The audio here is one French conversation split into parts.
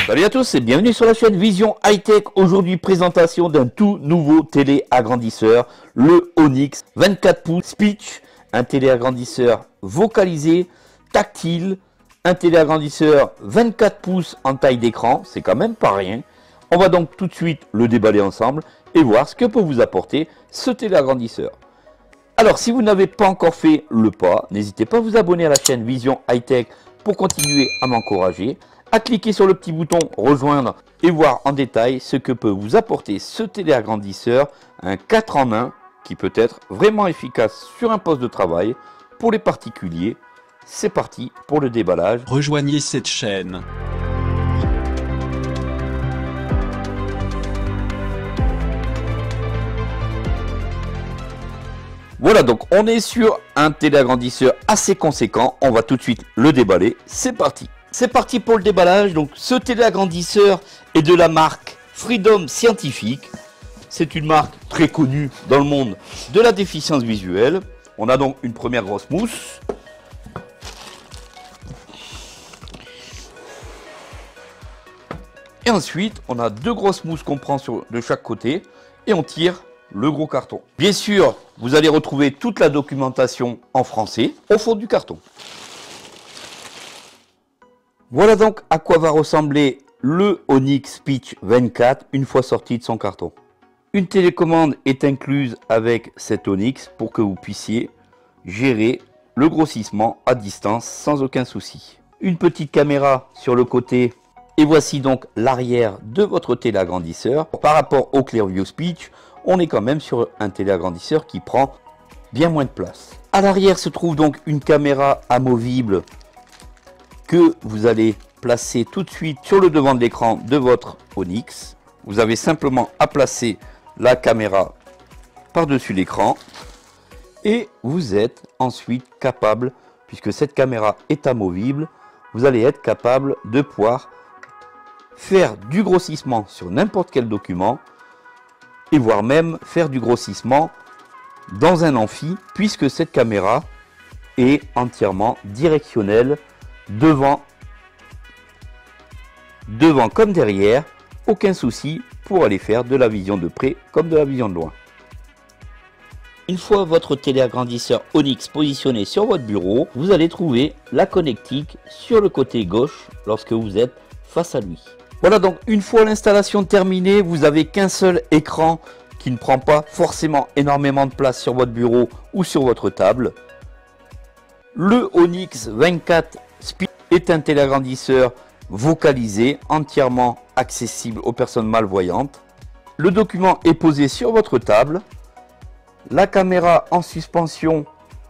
Salut à tous et bienvenue sur la chaîne Vision High Tech. Aujourd'hui, présentation d'un tout nouveau téléagrandisseur, le Onyx 24 pouces Speech, un téléagrandisseur vocalisé, tactile, un téléagrandisseur 24 pouces en taille d'écran, c'est quand même pas rien. On va donc tout de suite le déballer ensemble et voir ce que peut vous apporter ce téléagrandisseur. Alors, si vous n'avez pas encore fait le pas, n'hésitez pas à vous abonner à la chaîne Vision High Tech pour continuer à m'encourager, à cliquer sur le petit bouton rejoindre et voir en détail ce que peut vous apporter ce téléagrandisseur, un 4 en 1 qui peut être vraiment efficace sur un poste de travail pour les particuliers. C'est parti pour le déballage. Rejoignez cette chaîne. Voilà, donc on est sur un téléagrandisseur assez conséquent. On va tout de suite le déballer. C'est parti. C'est parti pour le déballage. Donc ce téléagrandisseur est de la marque Freedom Scientific. C'est une marque très connue dans le monde de la déficience visuelle. On a donc une première grosse mousse. Et ensuite, on a deux grosses mousses qu'on prend de chaque côté et on tire le gros carton. Bien sûr, vous allez retrouver toute la documentation en français au fond du carton. Voilà donc à quoi va ressembler le Onyx Speech 24 une fois sorti de son carton. Une télécommande est incluse avec cet Onyx pour que vous puissiez gérer le grossissement à distance sans aucun souci. Une petite caméra sur le côté et voici donc l'arrière de votre téléagrandisseur. Par rapport au Clearview Speech, on est quand même sur un téléagrandisseur qui prend bien moins de place. À l'arrière se trouve donc une caméra amovible que vous allez placer tout de suite sur le devant de l'écran de votre Onyx. Vous avez simplement à placer la caméra par-dessus l'écran et vous êtes ensuite capable, puisque cette caméra est amovible, vous allez être capable de pouvoir faire du grossissement sur n'importe quel document et voire même faire du grossissement dans un amphi, puisque cette caméra est entièrement directionnelle devant comme derrière, aucun souci pour aller faire de la vision de près comme de la vision de loin. Une fois votre téléagrandisseur Onyx positionné sur votre bureau, vous allez trouver la connectique sur le côté gauche lorsque vous êtes face à lui. Voilà, donc une fois l'installation terminée, vous n'avez qu'un seul écran qui ne prend pas forcément énormément de place sur votre bureau ou sur votre table. Le Onyx 24 Speech est un téléagrandisseur vocalisé, entièrement accessible aux personnes malvoyantes. Le document est posé sur votre table. La caméra en suspension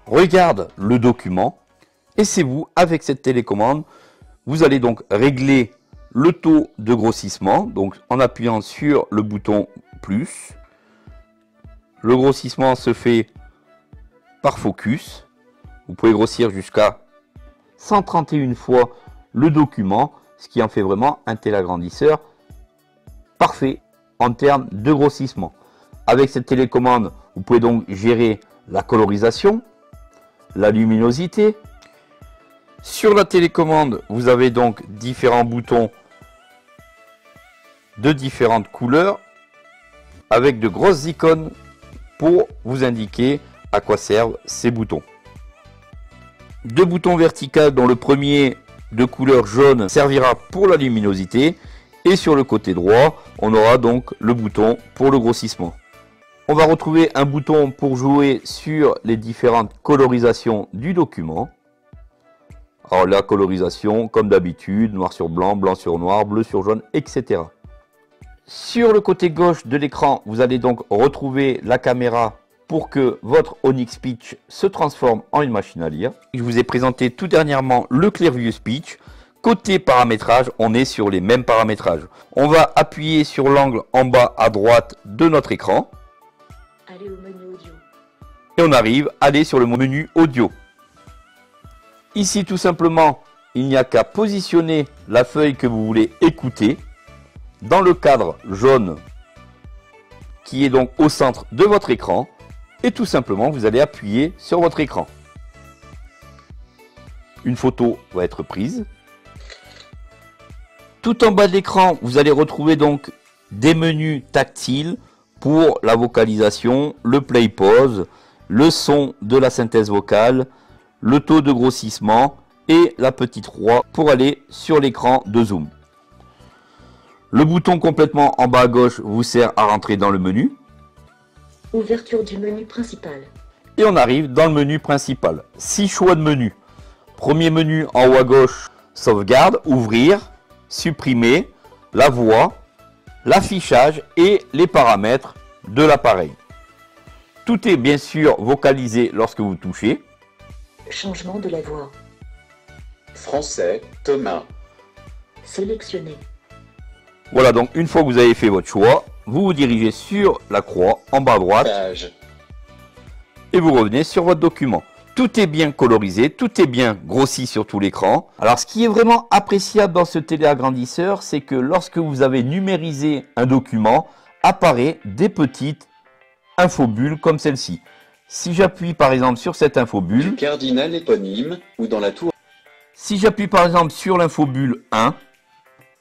regarde le document. Et c'est vous, avec cette télécommande, vous allez donc régler le taux de grossissement, donc en appuyant sur le bouton plus. Le grossissement se fait par focus. Vous pouvez grossir jusqu'à 131 fois le document, ce qui en fait vraiment un téléagrandisseur parfait en termes de grossissement. Avec cette télécommande, vous pouvez donc gérer la colorisation, la luminosité. Sur la télécommande, vous avez donc différents boutons de différentes couleurs avec de grosses icônes pour vous indiquer à quoi servent ces boutons. Deux boutons verticaux dont le premier de couleur jaune servira pour la luminosité et sur le côté droit on aura donc le bouton pour le grossissement. On va retrouver un bouton pour jouer sur les différentes colorisations du document. Alors la colorisation comme d'habitude, noir sur blanc, blanc sur noir, bleu sur jaune, etc. Sur le côté gauche de l'écran, vous allez donc retrouver la caméra pour que votre Onyx Speech se transforme en une machine à lire. Je vous ai présenté tout dernièrement le Clearview Speech. Côté paramétrage, on est sur les mêmes paramétrages. On va appuyer sur l'angle en bas à droite de notre écran. Allez au menu audio. Et on arrive à aller sur le menu audio. Ici, tout simplement, il n'y a qu'à positionner la feuille que vous voulez écouter dans le cadre jaune qui est donc au centre de votre écran. Et tout simplement, vous allez appuyer sur votre écran. Une photo va être prise. Tout en bas de l'écran, vous allez retrouver donc des menus tactiles pour la vocalisation, le play pause, le son de la synthèse vocale, le taux de grossissement et la petite roue pour aller sur l'écran de zoom. Le bouton complètement en bas à gauche vous sert à rentrer dans le menu. Ouverture du menu principal. Et on arrive dans le menu principal. 6 choix de menu. Premier menu en haut à gauche, sauvegarde, ouvrir, supprimer, la voix, l'affichage et les paramètres de l'appareil. Tout est bien sûr vocalisé lorsque vous touchez. Changement de la voix. Français, Thomas. Sélectionné. Voilà, donc une fois que vous avez fait votre choix, vous vous dirigez sur la croix en bas à droite Page. et vous revenez sur votre document. Tout est bien colorisé, tout est bien grossi sur tout l'écran. Alors ce qui est vraiment appréciable dans ce téléagrandisseur, c'est que lorsque vous avez numérisé un document, apparaît des petites infobulles comme celle-ci. Si j'appuie par exemple sur cette infobulle, Du cardinal éponyme, ou dans la tour. si j'appuie par exemple sur l'infobulle 1,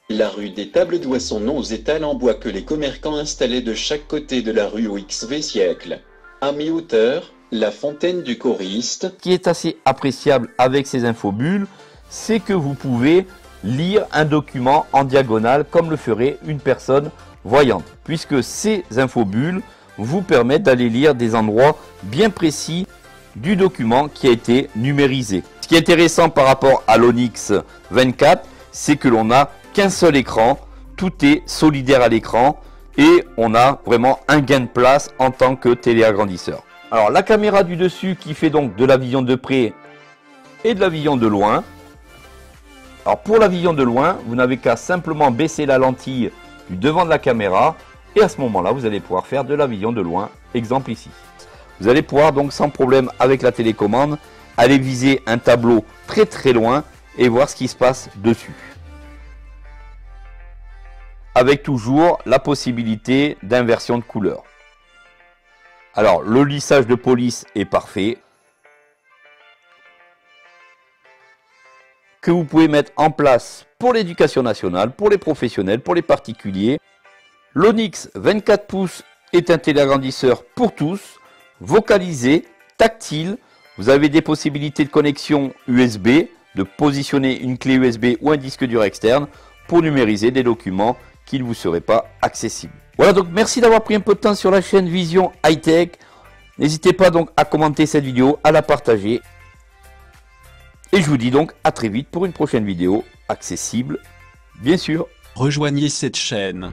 La rue des Tables doit son nom aux étals en bois que les commerçants installaient de chaque côté de la rue au XV siècle. À mi-hauteur, la fontaine du choriste. ce qui est assez appréciable avec ces infobulles, c'est que vous pouvez lire un document en diagonale comme le ferait une personne voyante, puisque ces infobulles vous permettent d'aller lire des endroits bien précis du document qui a été numérisé. Ce qui est intéressant par rapport à l'Onyx 24, c'est que l'on n'a qu'un seul écran, tout est solidaire à l'écran et on a vraiment un gain de place en tant que téléagrandisseur. Alors la caméra du dessus qui fait donc de la vision de près et de la vision de loin. Alors pour la vision de loin, vous n'avez qu'à simplement baisser la lentille du devant de la caméra et à ce moment-là, vous allez pouvoir faire de la vision de loin, exemple ici. Vous allez pouvoir donc sans problème avec la télécommande aller viser un tableau très très loin et voir ce qui se passe dessus. Avec toujours la possibilité d'inversion de couleur. Alors le lissage de police est parfait. Que vous pouvez mettre en place pour l'éducation nationale, pour les professionnels, pour les particuliers. L'Onyx 24 pouces est un téléagrandisseur pour tous, vocalisé, tactile. Vous avez des possibilités de connexion USB, de positionner une clé USB ou un disque dur externe pour numériser des documents qui ne vous seraient pas accessibles. Voilà, donc merci d'avoir pris un peu de temps sur la chaîne Vision High Tech. N'hésitez pas donc à commenter cette vidéo, à la partager. Et je vous dis donc à très vite pour une prochaine vidéo accessible, bien sûr. Rejoignez cette chaîne.